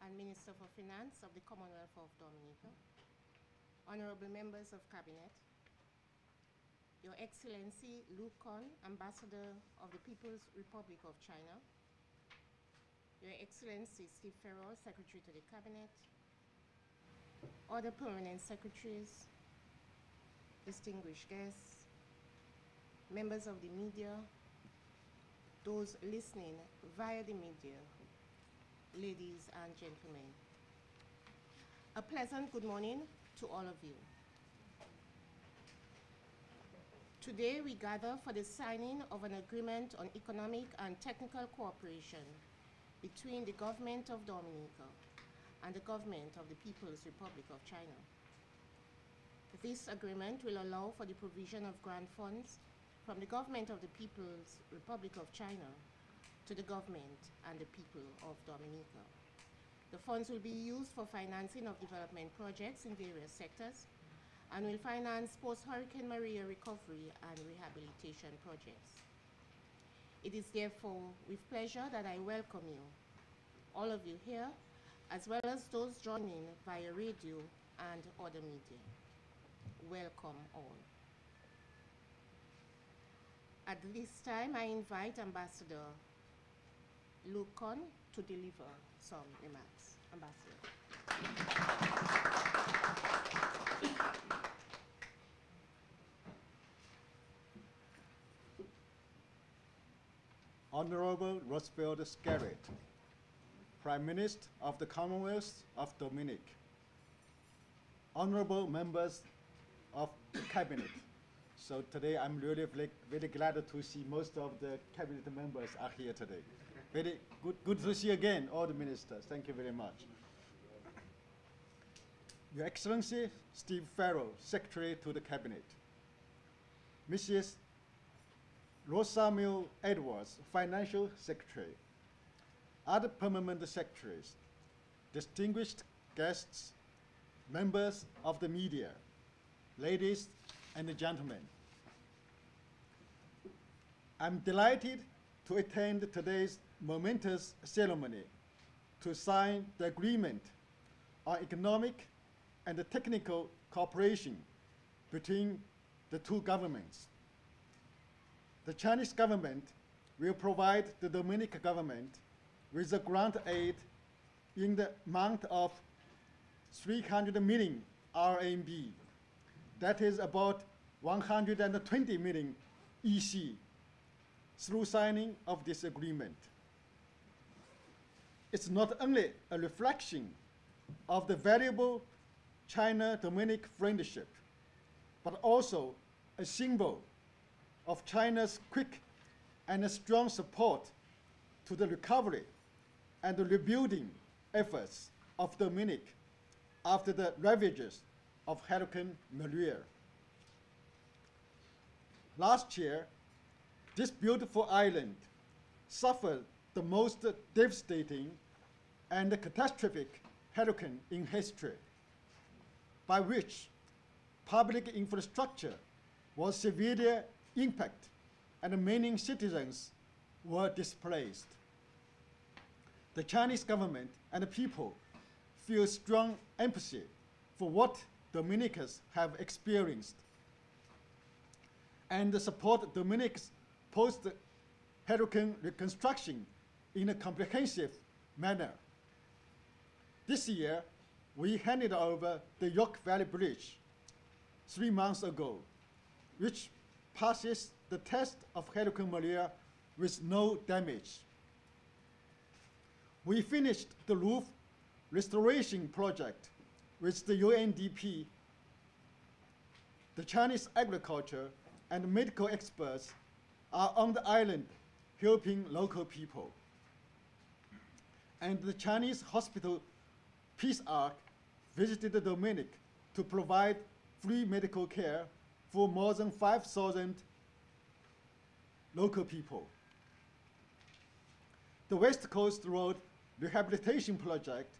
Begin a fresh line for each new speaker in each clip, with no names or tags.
and Minister for Finance of the Commonwealth of Dominica, honorable members of Cabinet, Your Excellency Lu Con, Ambassador of the People's Republic of China, Your Excellency Steve Farrell, Secretary to the Cabinet, other permanent secretaries, distinguished guests, members of the media, those listening via the media, ladies and gentlemen. A pleasant good morning to all of you. Today we gather for the signing of an agreement on economic and technical cooperation between the government of Dominica and the government of the People's Republic of China. This agreement will allow for the provision of grant funds from the government of the People's Republic of China to the government and the people of Dominica. The funds will be used for financing of development projects in various sectors and will finance post-Hurricane Maria recovery and rehabilitation projects. It is therefore with pleasure that I welcome you, all of you here, as well as those joining via radio and other media. Welcome all. At this time, I invite Ambassador Lu Con to deliver some remarks. Ambassador.
Honorable Roosevelt Scarrett, Prime Minister of the Commonwealth of Dominica, honorable members of the Cabinet. So today I'm really very glad to see most of the Cabinet members are here today. Very good to see again all the ministers. Thank you very much. Your Excellency Steve Farrell, Secretary to the Cabinet. Mrs. Rosamil Edwards, Financial Secretary. Other permanent secretaries, distinguished guests, members of the media, ladies and gentlemen. I'm delighted to attend today's momentous ceremony to sign the agreement on economic and technical cooperation between the two governments. The Chinese government will provide the Dominican government with a grant aid in the amount of 300 million RMB. That is about 120 million EC through signing of this agreement. It's not only a reflection of the valuable China-Dominican friendship, but also a symbol of China's quick and strong support to the recovery and the rebuilding efforts of Dominica after the ravages of Hurricane Maria. Last year, this beautiful island suffered the most devastating and catastrophic hurricane in history, by which public infrastructure was severely impacted and many citizens were displaced. The Chinese government and the people feel strong empathy for what Dominicans have experienced and support Dominica's post-hurricane reconstruction in a comprehensive manner. This year, we handed over the York Valley Bridge 3 months ago, which passes the test of Hurricane Maria with no damage. We finished the roof restoration project with the UNDP. The Chinese agriculture and medical experts are on the island helping local people. And the Chinese hospital Peace Ark visited the Dominica to provide free medical care for more than 5,000 local people. The West Coast Road rehabilitation project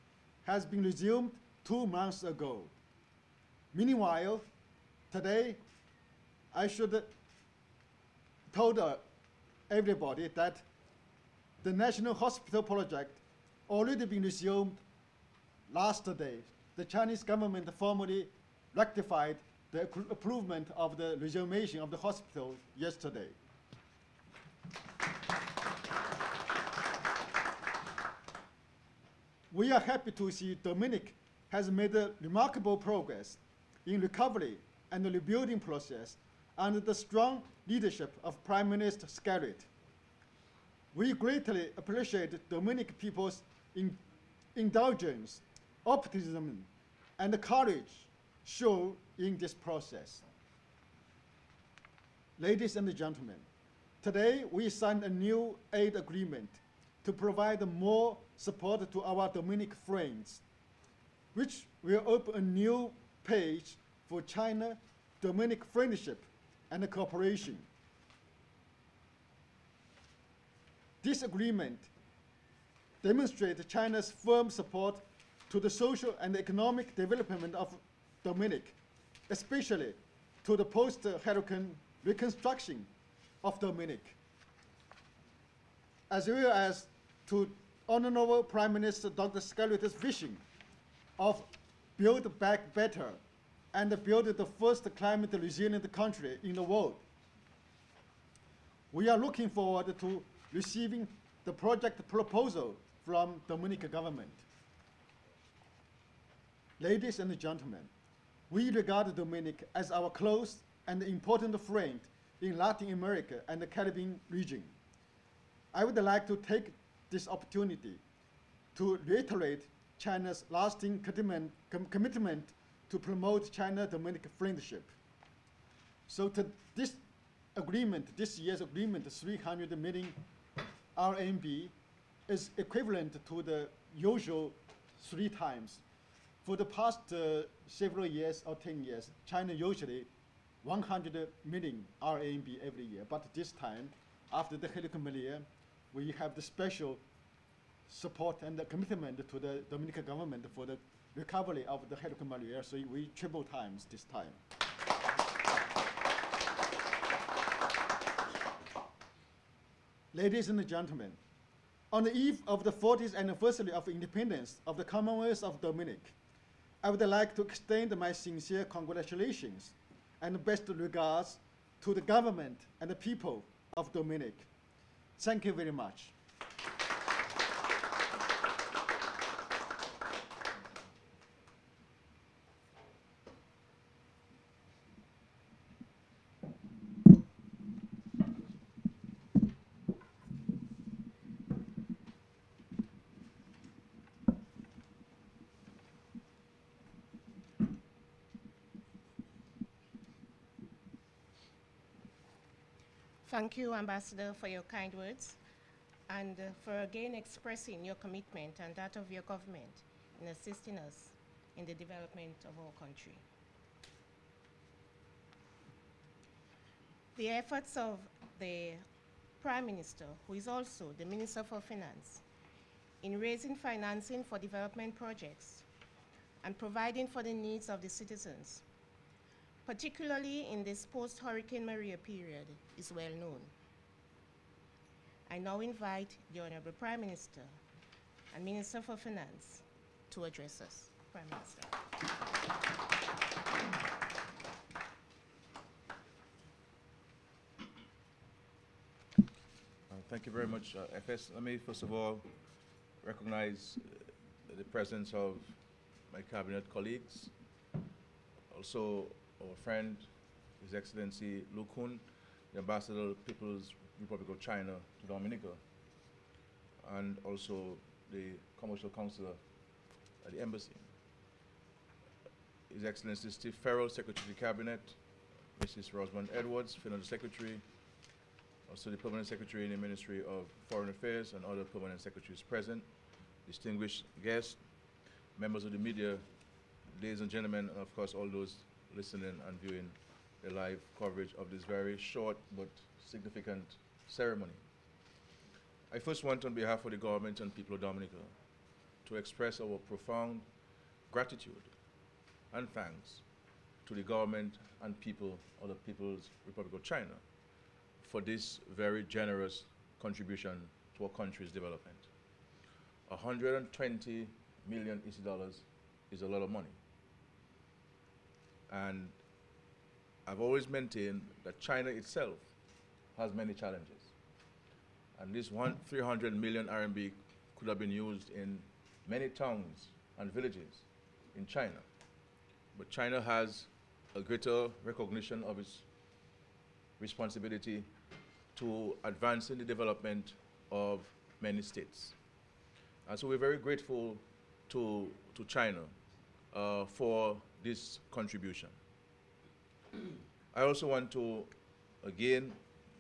has been resumed 2 months ago. Meanwhile, today I should told everybody that the National Hospital project already been resumed last day, the Chinese government formally rectified the approval of the resumption of the hospital yesterday. We are happy to see Dominica has made a remarkable progress in recovery and the rebuilding process under the strong leadership of Prime Minister Scarlett. We greatly appreciate Dominican people's indulgence, optimism, and courage shown in this process. Ladies and gentlemen, today we signed a new aid agreement to provide more support to our Dominican friends, which will open a new page for China-Dominican friendship and cooperation. This agreement demonstrates China's firm support to the social and economic development of Dominica, especially to the post-hurricane reconstruction of Dominica, as well as to Honorable Prime Minister Dr. Scarlett's vision of build back better and build the first climate resilient country in the world. We are looking forward to receiving the project proposal from Dominica government. Ladies and gentlemen, we regard Dominica as our close and important friend in Latin America and the Caribbean region. I would like to take this opportunity to reiterate China's lasting commitment to promote China-Dominican friendship. So this agreement, this year's agreement, 300 million RMB, is equivalent to the usual 3 times. For the past several years or 10 years, China usually 100 million RMB every year. But this time, after the Hurricane Maria, we have the special support and the commitment to the Dominican government for the recovery of the Hurricane Maria, so we triple times this time. Ladies and gentlemen, on the eve of the 40th anniversary of independence of the Commonwealth of Dominica, I would like to extend my sincere congratulations and best regards to the government and the people of Dominica. Thank you very much.
Thank you, Ambassador, for your kind words and for again expressing your commitment and that of your government in assisting us in the development of our country. The efforts of the Prime Minister, who is also the Minister for Finance, in raising financing for development projects and providing for the needs of the citizens, particularly in this post-Hurricane Maria period, is well known. I now invite the Honorable Prime Minister and Minister for Finance to address us. Prime Minister.
Thank you very much, FS. Let me first of all recognize the presence of my cabinet colleagues, also our friend, His Excellency Lu Kun, the Ambassador of the People's Republic of China to Dominica, and also the Commercial Counselor at the Embassy. His Excellency Steve Farrell, Secretary of the Cabinet, Mrs. Rosamond Edwards, Finance Secretary, also the Permanent Secretary in the Ministry of Foreign Affairs and other Permanent Secretaries present, distinguished guests, members of the media, ladies and gentlemen, and of course all those listening and viewing the live coverage of this very short but significant ceremony. I first want, on behalf of the government and people of Dominica, to express our profound gratitude and thanks to the government and people of the People's Republic of China for this very generous contribution to our country's development. $120 million EC dollars is a lot of money. And I've always maintained that China itself has many challenges. And this 300 million RMB could have been used in many towns and villages in China. But China has a greater recognition of its responsibility to advancing the development of many states. And so we're very grateful to China for this contribution. I also want to, again,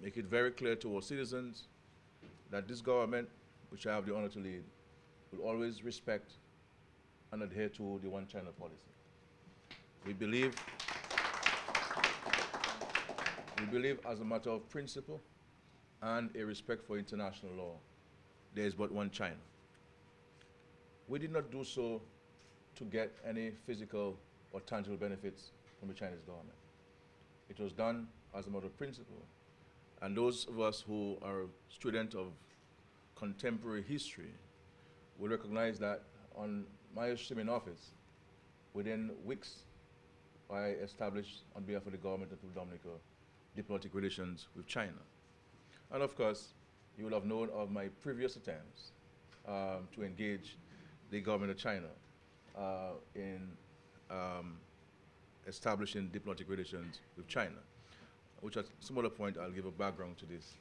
make it very clear to our citizens that this government, which I have the honor to lead, will always respect and adhere to the One China policy. We believe as a matter of principle and a respect for international law, there is but one China. We did not do so to get any physical or tangible benefits from the Chinese government. It was done as a matter of principle. And those of us who are students of contemporary history will recognize that on my assuming in office, within weeks, I established on behalf of the government of Dominica diplomatic relations with China. And of course, you will have known of my previous attempts to engage the government of China in establishing diplomatic relations with China, which at some other point I'll give a background to this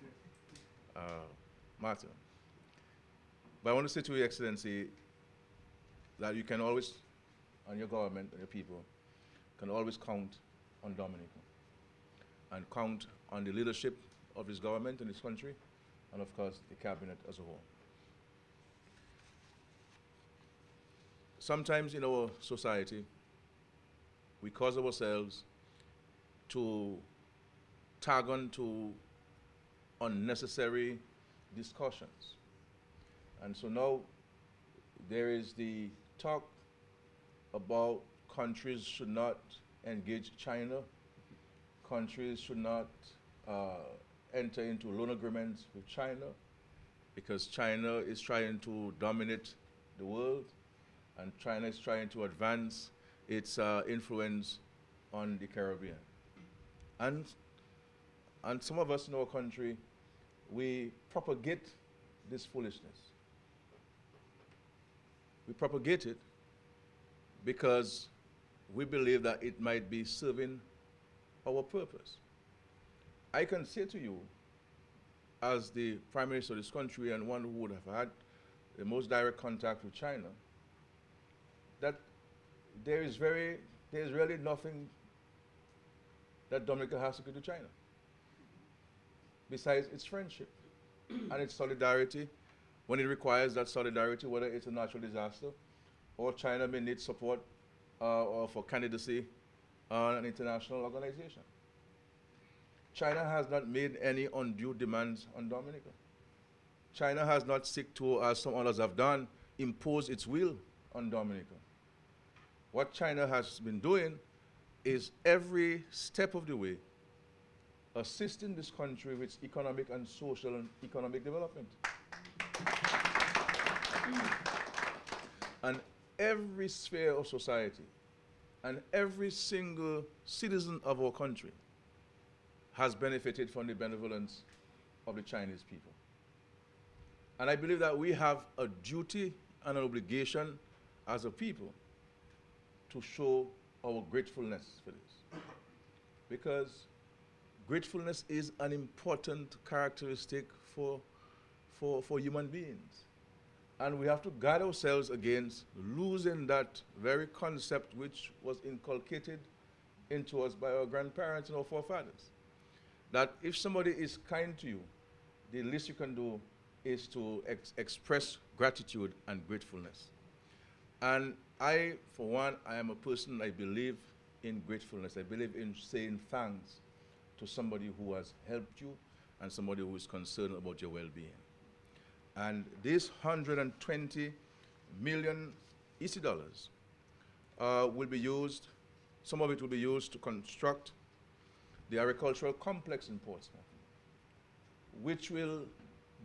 matter. But I want to say to Your Excellency that you can always, and your government and your people, can always count on Dominica and count on the leadership of his government in this country, and of course the cabinet as a whole. Sometimes in our society, we cause ourselves to tag on to unnecessary discussions. And so now there is the talk about countries should not engage China, countries should not enter into loan agreements with China because China is trying to dominate the world and China is trying to advance its influence on the Caribbean. And some of us in our country, we propagate this foolishness. We propagate it because we believe that it might be serving our purpose. I can say to you, as the Prime Minister of this country and one who would have had the most direct contact with China, that there is really nothing that Dominica has to do to China, besides its friendship and its solidarity when it requires that solidarity, whether it's a natural disaster or China may need support or for candidacy on an international organization. China has not made any undue demands on Dominica. China has not sought to, as some others have done, impose its will on Dominica. What China has been doing is every step of the way assisting this country with its economic and social and economic development. And every sphere of society and every single citizen of our country has benefited from the benevolence of the Chinese people. And I believe that we have a duty and an obligation as a people to show our gratefulness for this. Because gratefulness is an important characteristic for human beings. And we have to guard ourselves against losing that very concept which was inculcated into us by our grandparents and our forefathers. That if somebody is kind to you, the least you can do is to express gratitude and gratefulness. And I, for one, I am a person, I believe in gratefulness. I believe in saying thanks to somebody who has helped you and somebody who is concerned about your well-being. And this 120 million EC dollars will be used, some of it will be used to construct the agricultural complex in Portsmouth, which will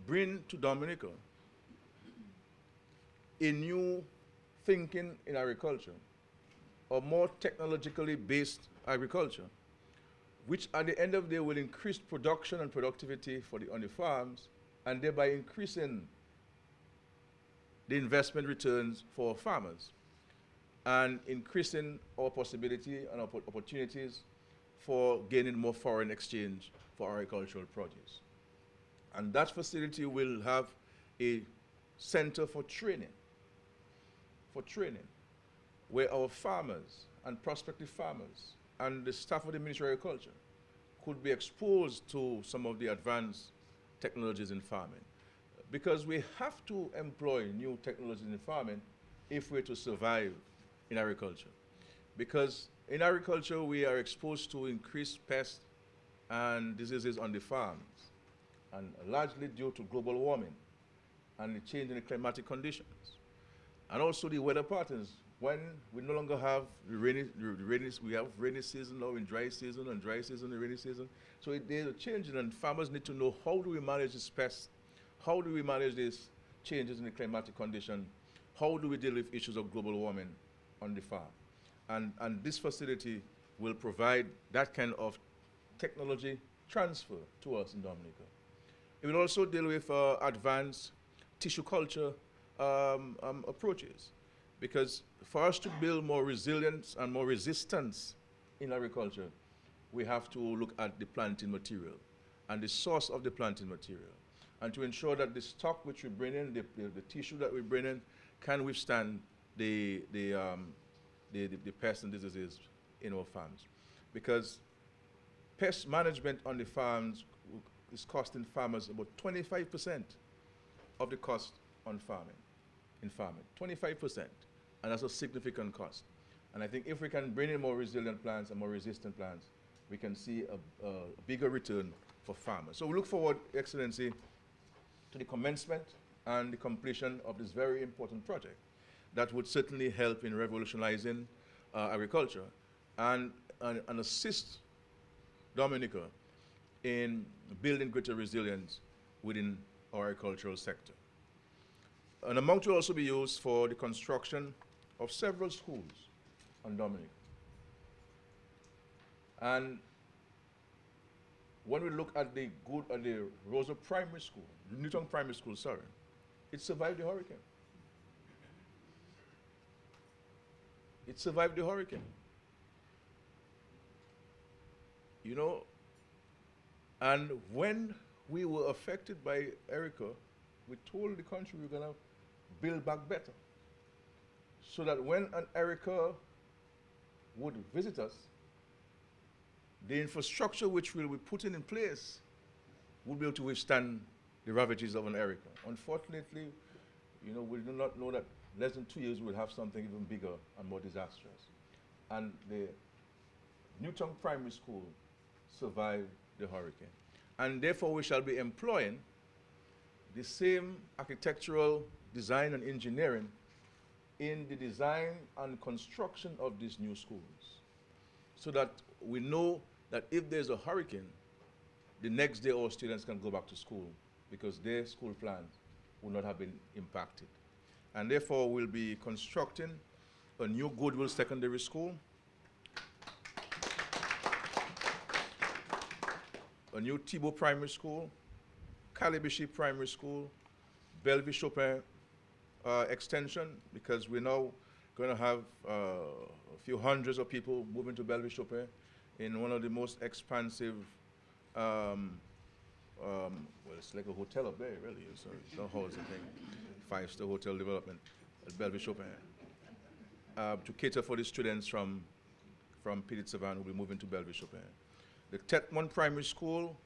bring to Dominica a new thinking in agriculture, or more technologically based agriculture, which at the end of the day will increase production and productivity on the farms, and thereby increasing the investment returns for farmers, and increasing our possibility and opportunities for gaining more foreign exchange for agricultural produce. And that facility will have a center for training, where our farmers and prospective farmers and the staff of the Ministry of Agriculture could be exposed to some of the advanced technologies in farming. Because we have to employ new technologies in farming if we're to survive in agriculture. Because in agriculture, we are exposed to increased pests and diseases on the farms, and largely due to global warming and the change in the climatic conditions. And also the weather patterns. When we no longer have we have rainy season now in dry season, and dry season and rainy season. So there's a change, and farmers need to know, how do we manage this pest? How do we manage these changes in the climatic condition? How do we deal with issues of global warming on the farm? And this facility will provide that kind of technology transfer to us in Dominica. It will also deal with advanced tissue culture approaches, because for us to build more resilience and more resistance in agriculture, we have to look at the planting material and the source of the planting material, and to ensure that the stock which we bring in, the tissue that we bring in, can withstand the pests and diseases in our farms. Because pest management on the farms is costing farmers about 25% of the cost on farming, 25%. And that's a significant cost. And I think if we can bring in more resilient plants and more resistant plants, we can see a bigger return for farmers. So we look forward, Excellency, to the commencement and the completion of this very important project that would certainly help in revolutionizing agriculture and assist Dominica in building greater resilience within our agricultural sector. An amount will also be used for the construction of several schools on Dominica. And when we look at the Rosa Primary School, Newton Primary School, sorry, it survived the hurricane. It survived the hurricane. You know, and when we were affected by Erica, we told the country we were going to build back better, so that when an Erica would visit us, the infrastructure which will be put in place would be able to withstand the ravages of an Erica. Unfortunately, you know, we do not know that less than 2 years we'll have something even bigger and more disastrous. And the Newton Primary School survived the hurricane. And therefore we shall be employing the same architectural design and engineering in the design and construction of these new schools, so that we know that if there's a hurricane, the next day our students can go back to school because their school plans will not have been impacted. And therefore we'll be constructing a new Goodwill Secondary School, a new Thibault Primary School, Calibishi Primary School, Bellevue Chopin extension, because we're now going to have a few hundreds of people moving to Bellevue Chopin in one of the most expansive, well, it's like a hotel up there, really. It's a housing thing, 5-star hotel development at Bellevue Chopin, to cater for the students from Petit Savan who will be moving to Bellevue Chopin. The Tetmon Primary School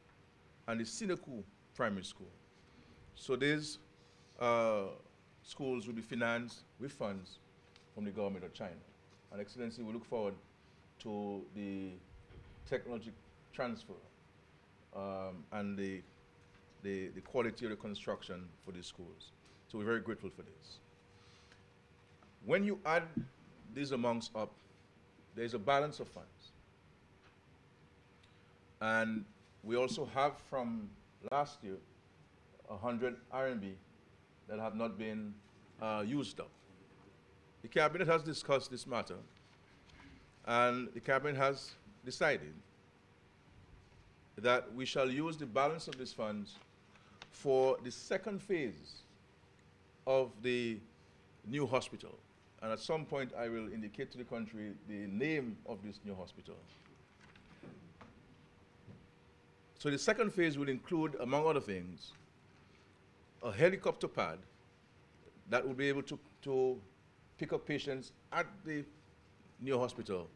and the Sineku Primary School. So these schools will be financed with funds from the government of China. And Excellency, we look forward to the technology transfer and the quality of the construction for these schools. So we're very grateful for this. When you add these amounts up, there's a balance of funds. And we also have from last year 100 RMB that have not been used up the cabinet has discussed this matter, and the cabinet has decided that we shall use the balance of these funds for the second phase of the new hospital. And at some point, I will indicate to the country the name of this new hospital. So the second phase will include, among other things, a helicopter pad that will be able to pick up patients at the new hospital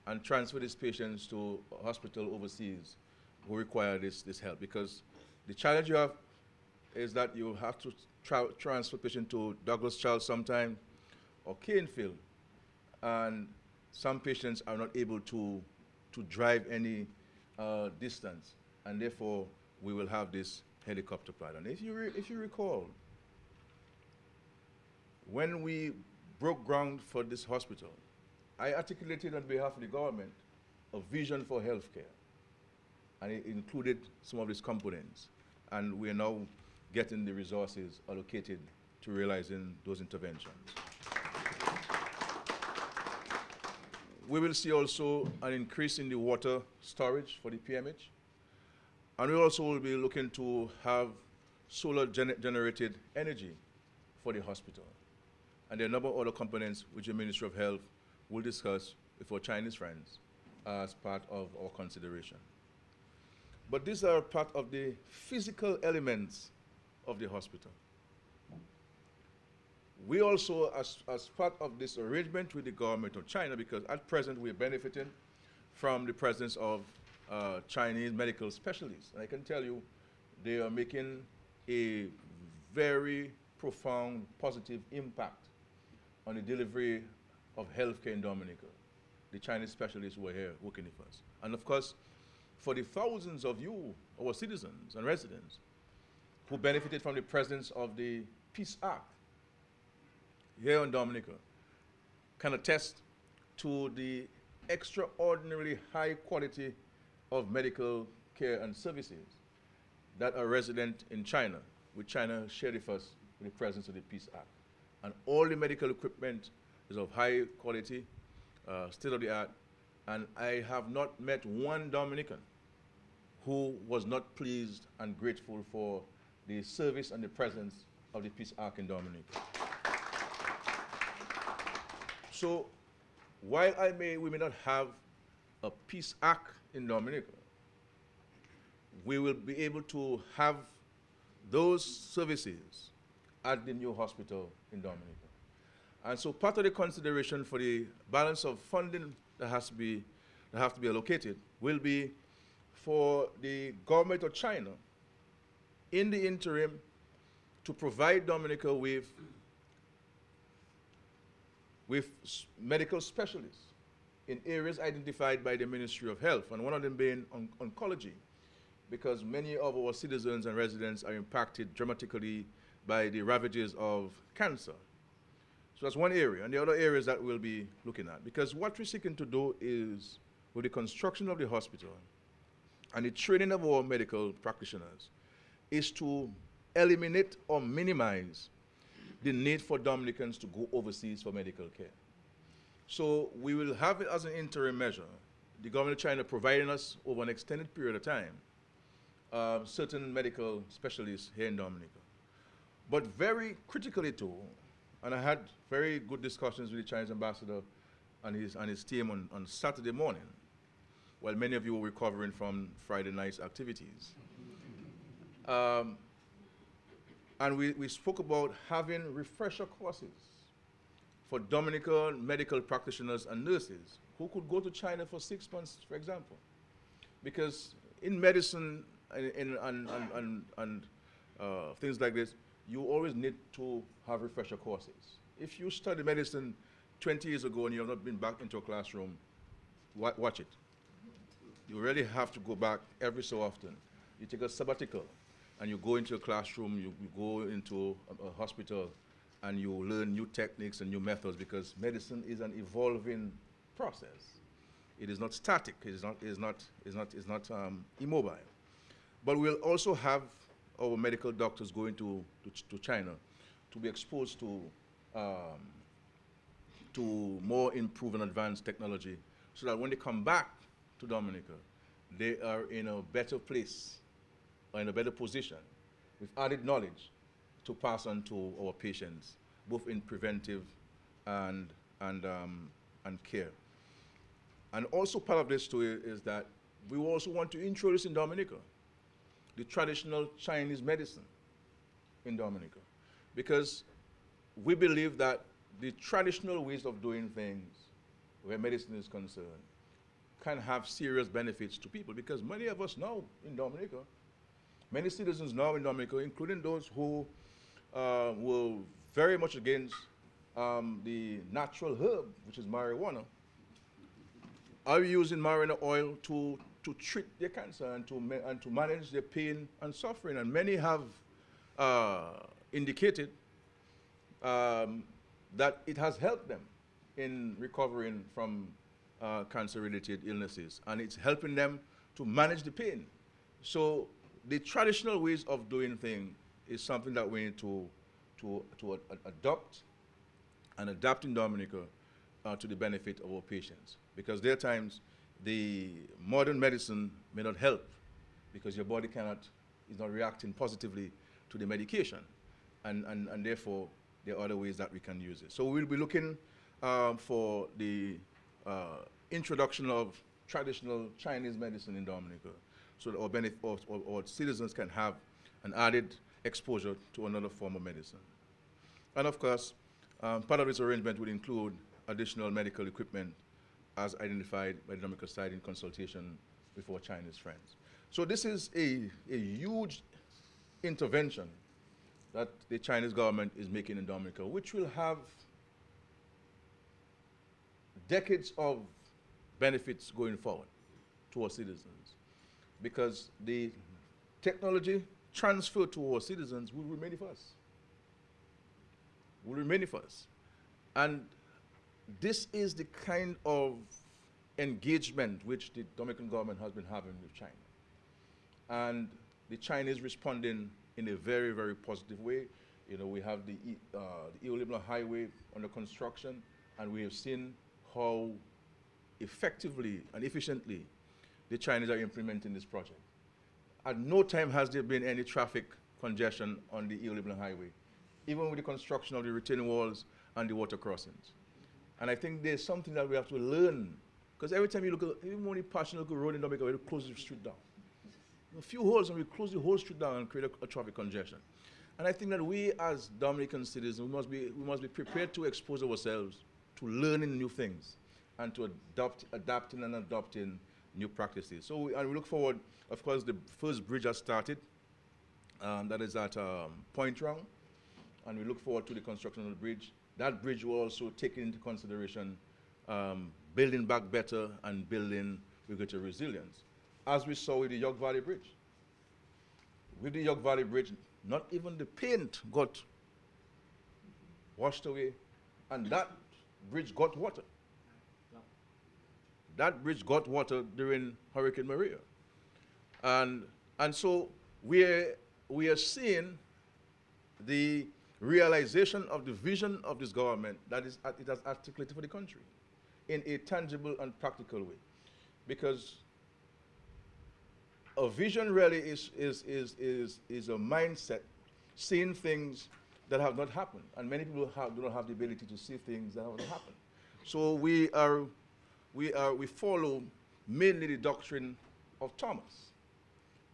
and transfer these patients to a hospital overseas who require this help. Because the challenge you have is that you have to transfer patient to Douglas Charles sometime or Canefield, and some patients are not able to drive any distance, and therefore we will have this helicopter pad. And if you recall, when we broke ground for this hospital, I articulated on behalf of the government a vision for healthcare, and it included some of these components, and we are now getting the resources allocated to realizing those interventions. We will see also an increase in the water storage for the PMH, and we also will be looking to have solar generated energy for the hospital. And there are a number of other components which the Ministry of Health will discuss with our Chinese friends as part of our consideration. But these are part of the physical elements of the hospital. We also, as part of this arrangement with the government of China, because at present we are benefiting from the presence of Chinese medical specialists. And I can tell you, they are making a very profound, positive impact on the delivery of healthcare in Dominica. The Chinese specialists who are here working with us. And of course, for the thousands of you, our citizens and residents, who benefited from the presence of the Peace Act here in Dominica, can attest to the extraordinarily high quality of medical care and services that are resident in China, with China shared with us with the presence of the Peace Act. And all the medical equipment is of high quality, state of the art, and I have not met one Dominican who was not pleased and grateful for the service and the presence of the Peace Ark in Dominica. So while we may not have a Peace Ark in Dominica, we will be able to have those services at the new hospital in Dominica. And so part of the consideration for the balance of funding that have to be allocated will be for the government of China in the interim to provide Dominica with medical specialists in areas identified by the Ministry of Health, and one of them being oncology, because many of our citizens and residents are impacted dramatically by the ravages of cancer. So that's one area, and the other areas that we'll be looking at, because what we're seeking to do is, with the construction of the hospital and the training of our medical practitioners, is to eliminate or minimize the need for Dominicans to go overseas for medical care. So we will have it as an interim measure, the government of China providing us over an extended period of time certain medical specialists here in Dominica. But very critically too, and I had very good discussions with the Chinese ambassador and his team on Saturday morning, while many of you were recovering from Friday night's activities. And we spoke about having refresher courses for Dominican medical practitioners and nurses who could go to China for 6 months, for example. Because in medicine and things like this, you always need to have refresher courses. If you studied medicine 20 years ago and you have not been back into a classroom, watch it. You really have to go back every so often. You take a sabbatical and you go into a classroom, you go into a hospital, and you learn new techniques and new methods, because medicine is an evolving process. It is not static. It is not immobile. But we'll also have our medical doctors going to China to be exposed to to more improved and advanced technology so that when they come back to Dominica, they are in a better place or in a better position with added knowledge to pass on to our patients, both in preventive and care. And also part of this too is that we also want to introduce in Dominica the traditional Chinese medicine in Dominica, because we believe that the traditional ways of doing things where medicine is concerned can have serious benefits to people, because many of us now in Dominica, many citizens now in Dominica, including those who were very much against the natural herb, which is marijuana, are using marijuana oil to treat their cancer and to manage their pain and suffering. And many have indicated that it has helped them in recovering from cancer-related illnesses, and it's helping them to manage the pain. So the traditional ways of doing things is something that we need to adopt and adapt in Dominica to the benefit of our patients. Because there are times the modern medicine may not help because your body is not reacting positively to the medication, and therefore there are other ways that we can use it. So we'll be looking for the introduction of traditional Chinese medicine in Dominica, so that our citizens can have an added exposure to another form of medicine. And of course, part of this arrangement would include additional medical equipment as identified by the Dominica side in consultation with our Chinese friends. So this is a huge intervention that the Chinese government is making in Dominica, which will have decades of benefits going forward to our citizens, because the technology transferred to our citizens will remain with us. Will remain with us. And this is the kind of engagement which the Dominican government has been having with China. And the Chinese responding in a very, very positive way. You know, we have the Eolibna Highway under construction, and we have seen how effectively and efficiently the Chinese are implementing this project. At no time has there been any traffic congestion on the Eolibna Highway, even with the construction of the retaining walls and the water crossings. And I think there's something that we have to learn, because every time you look at, even when you pass a local road in Dominica, we close the street down. A few holes and we close the whole street down and create a traffic congestion. And I think that we as Dominican citizens, we must be prepared to expose ourselves to learning new things and to adapting and adopting new practices. So we look forward, of course, the first bridge has started, that is at Point Round, and we look forward to the construction of the bridge. That bridge will also take into consideration building back better and building with greater resilience, as we saw with the York Valley Bridge. With the York Valley Bridge, not even the paint got washed away, and that bridge got water. That bridge got water during Hurricane Maria. And so we are seeing the realization of the vision of this government that it has articulated for the country in a tangible and practical way. Because a vision really is a mindset, seeing things that have not happened. And many people do not have the ability to see things that have not happened. So we follow mainly the doctrine of Thomas,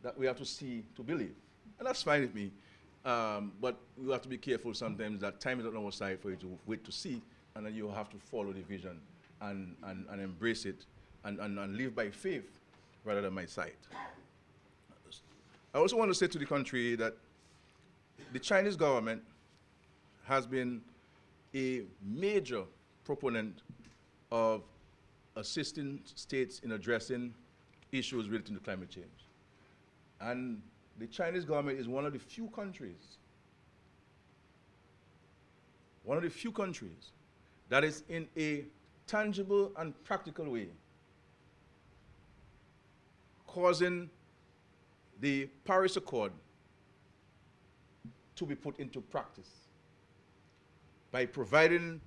that we have to see to believe. And that's fine with me. But we have to be careful sometimes that time is not on our side for you to wait to see, and then you have to follow the vision and embrace it and live by faith rather than by sight. I also want to say to the country that the Chinese government has been a major proponent of assisting states in addressing issues related to climate change. And the Chinese government is one of the few countries that is in a tangible and practical way causing the Paris Accord to be put into practice by providing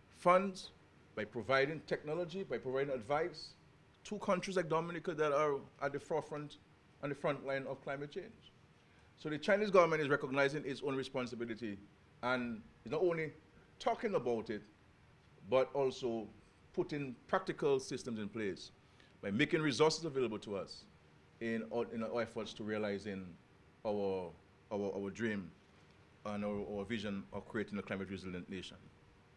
funds by providing technology, by providing advice to countries like Dominica that are at the forefront, on the front line of climate change. So the Chinese government is recognizing its own responsibility and is not only talking about it, but also putting practical systems in place by making resources available to us in our efforts to realizing our dream and our vision of creating a climate resilient nation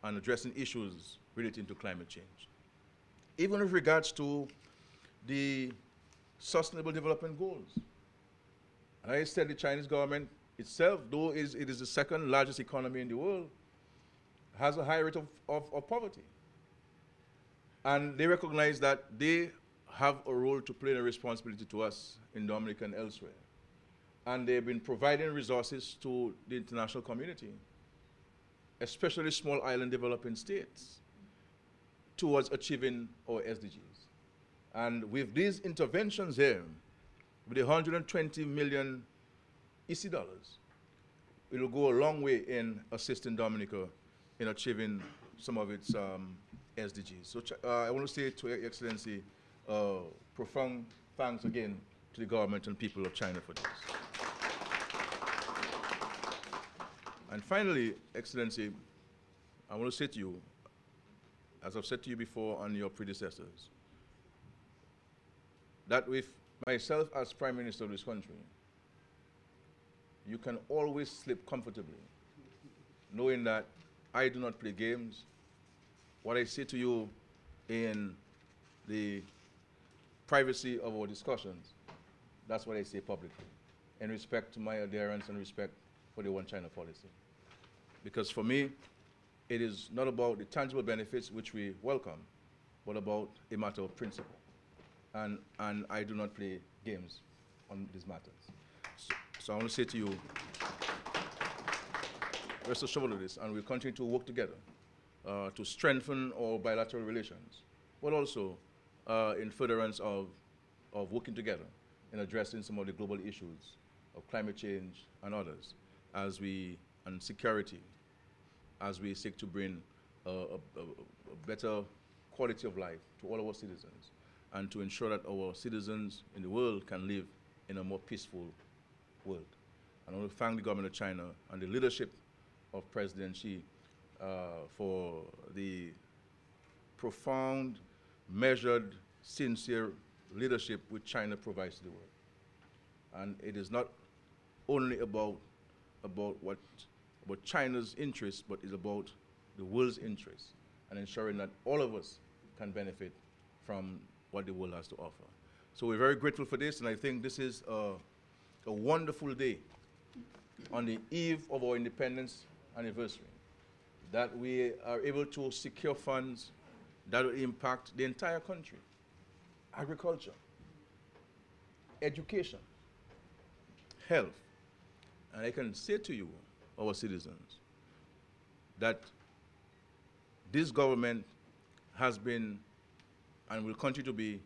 and addressing issues relating to climate change. Even with regards to the Sustainable Development Goals. And I said the Chinese government itself, though it is the second largest economy in the world, has a high rate of poverty. And they recognize that they have a role to play and a responsibility to us in Dominica and elsewhere. And they've been providing resources to the international community, especially small island developing states, towards achieving our SDGs. And with these interventions here, with the 120 million EC dollars, it will go a long way in assisting Dominica in achieving some of its SDGs. So I want to say to Your Excellency, profound thanks again to the government and people of China for this. And finally, Excellency, I want to say to you, as I've said to you before and your predecessors, that with myself as Prime Minister of this country, you can always sleep comfortably, knowing that I do not play games. What I say to you in the privacy of our discussions, that's what I say publicly, in respect to my adherence and respect for the One China policy. Because for me, it is not about the tangible benefits which we welcome, but about a matter of principle. And I do not play games on these matters. So I want to say to you, rest assured of this, and we'll continue to work together to strengthen our bilateral relations, but also in furtherance of working together in addressing some of the global issues of climate change and others, and security, as we seek to bring a better quality of life to all our citizens, and to ensure that our citizens in the world can live in a more peaceful world. And I want to thank the government of China and the leadership of President Xi for the profound, measured, sincere leadership which China provides to the world. And it is not only about China's interests, but it's about the world's interests and ensuring that all of us can benefit from what the world has to offer. So we're very grateful for this, and I think this is a wonderful day on the eve of our independence anniversary, that we are able to secure funds that will impact the entire country. Agriculture, education, health. And I can say to you, our citizens, that this government has been and will continue to be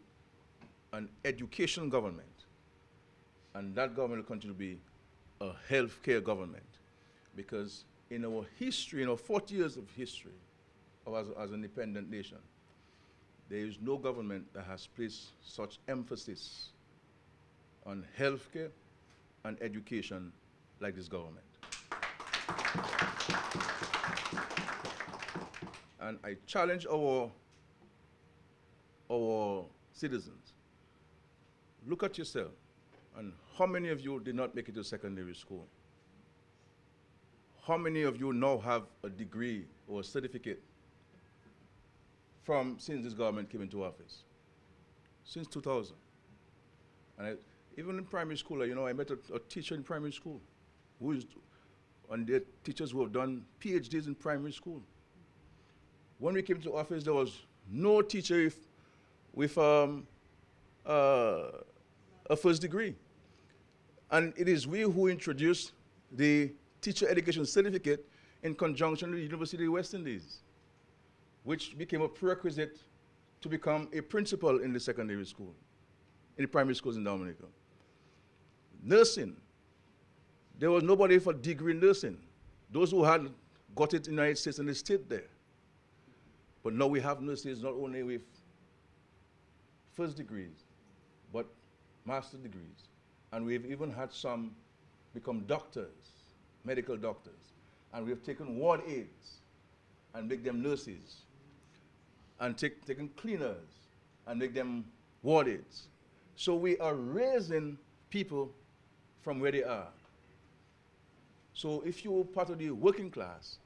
an education government. And that government will continue to be a healthcare government. Because in our history, in our 40 years of history as an independent nation, there is no government that has placed such emphasis on healthcare and education like this government. And I challenge our citizens, look at yourself, and how many of you did not make it to secondary school? How many of you now have a degree or a certificate since this government came into office? Since 2000. And even in primary school, I met a teacher in primary school and there are teachers who have done PhDs in primary school. When we came to office, there was no teacher with a first degree. And it is we who introduced the teacher education certificate in conjunction with the University of the West Indies, which became a prerequisite to become a principal in the secondary school, in the primary schools in Dominica. Nursing, there was nobody for degree in nursing. Those who had got it in the United States and they stayed there. But now we have nurses not only with first degrees, but master degrees. And we've even had some become doctors, medical doctors. And we've taken ward aides and make them nurses. And taken cleaners and make them ward aides. So we are raising people from where they are. So if you're part of the working class,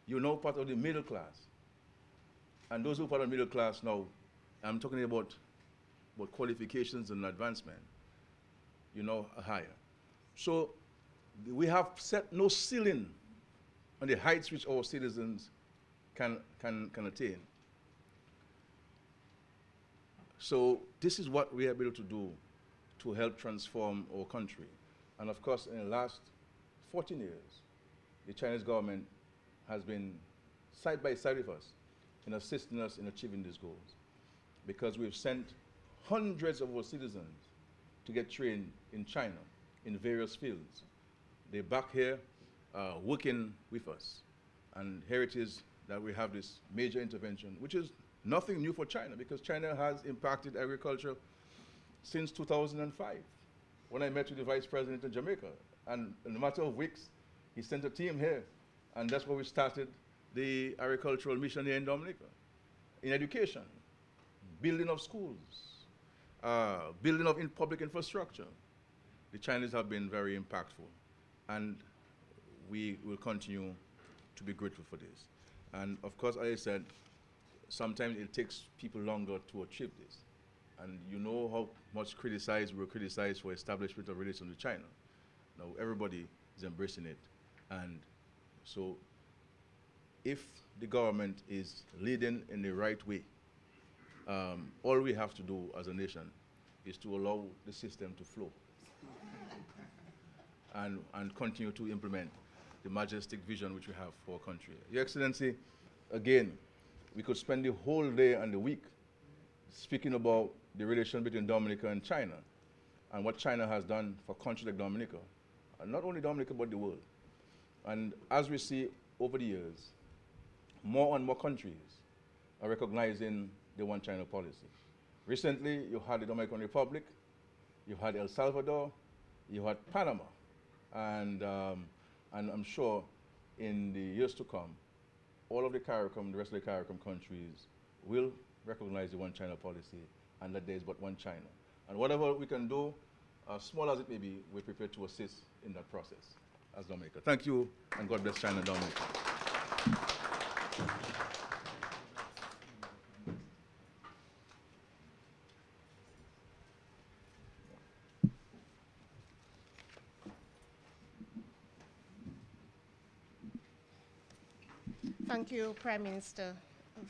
you're now part of the middle class. And those who are part of the middle class now, I'm talking about qualifications and advancement, you know, higher. So we have set no ceiling on the heights which our citizens can attain. So this is what we are able to do to help transform our country. And of course, in the last 14 years, the Chinese government has been side by side with us in assisting us in achieving these goals. Because we've sent hundreds of our citizens to get trained in China in various fields. They're back here working with us. And here it is that we have this major intervention, which is nothing new for China, because China has impacted agriculture since 2005, when I met with the vice president in Jamaica. And in a matter of weeks, he sent a team here. And that's where we started the agricultural mission here in Dominica. In education, building of schools, building of public infrastructure. The Chinese have been very impactful. And we will continue to be grateful for this. And of course, as I said, sometimes it takes people longer to achieve this. And you know how much we were criticized for establishment of relations with China. Now everybody is embracing it. And so if the government is leading in the right way, all we have to do as a nation is to allow the system to flow and continue to implement the majestic vision which we have for our country. Your Excellency, again, we could spend the whole day and the week speaking about the relation between Dominica and China and what China has done for countries like Dominica, and not only Dominica but the world. And as we see over the years, more and more countries are recognizing the One China policy. Recently, you had the Dominican Republic, you had El Salvador, you had Panama, and I'm sure in the years to come, all of the CARICOM, the rest of the CARICOM countries will recognize the One China policy and that there is but one China. And whatever we can do, small as it may be, we're prepared to assist in that process as Dominica. Thank you, and God bless China and Dominica.
Thank you, Prime Minister,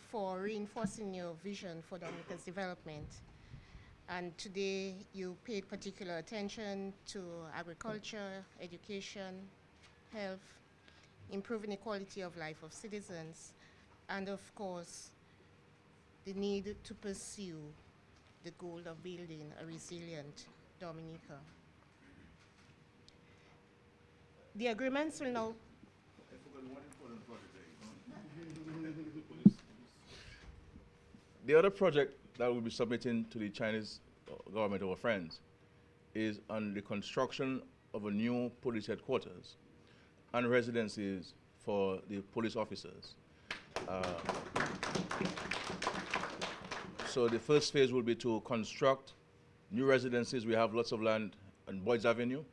for reinforcing your vision for Dominica's development. And today you paid particular attention to agriculture, education, health, improving the quality of life of citizens, and of course, the need to pursue the goal of building a resilient Dominica. The agreements will now
The other project that we'll be submitting to the Chinese government, our friends, is on the construction of a new police headquarters and residences for the police officers. So the first phase will be to construct new residences. We have lots of land on Boyd's Avenue.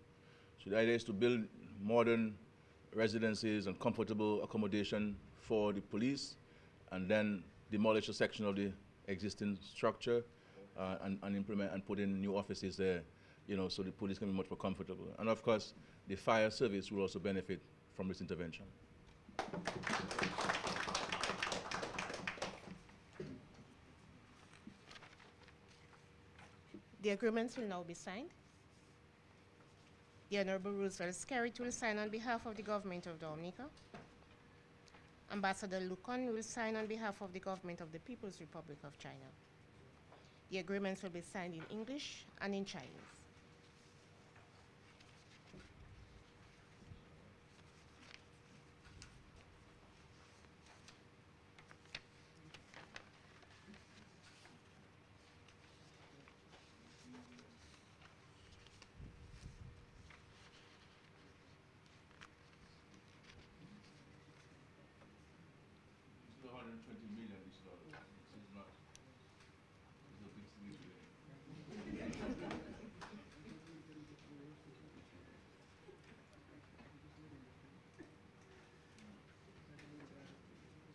So the idea is to build modern residences and comfortable accommodation for the police, and then demolish a section of the existing structure and implement and put in new offices there, you know, so the police can be much more comfortable. And of course, the fire service will also benefit from this intervention.
The agreements will now be signed. The Honorable Roosevelt Skerrit will sign on behalf of the Government of Dominica. Ambassador Lucon will sign on behalf of the Government of the People's Republic of China. The agreements will be signed in English and in Chinese.
120 million this dollar. This is not, it's a big significant.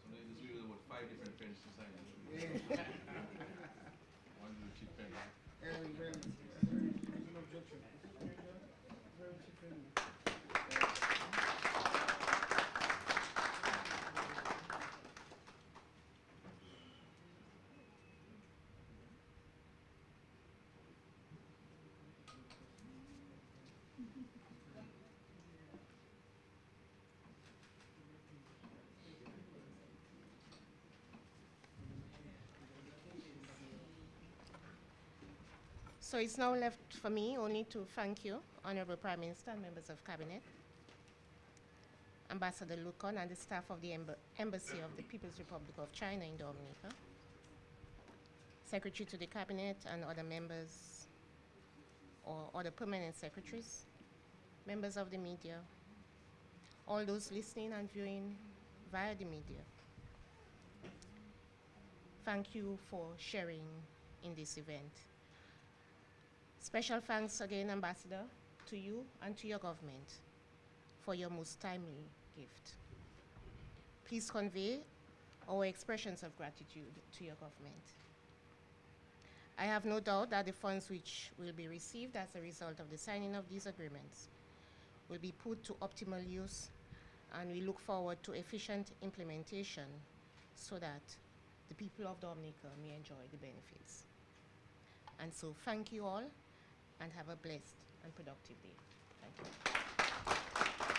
So there's really about 5 different pens to sign. One little cheap pen.
So it's now left for me only to thank you, Honorable Prime Minister and members of Cabinet, Ambassador Lucon and the staff of the Embassy of the People's Republic of China in Dominica, Secretary to the Cabinet and other members or other permanent secretaries, members of the media, all those listening and viewing via the media. Thank you for sharing in this event. Special thanks again, Ambassador, to you and to your government for your most timely gift. Please convey our expressions of gratitude to your government. I have no doubt that the funds which will be received as a result of the signing of these agreements will be put to optimal use, and we look forward to efficient implementation so that the people of Dominica may enjoy the benefits. And so thank you all, and have a blessed and productive day. Thank you.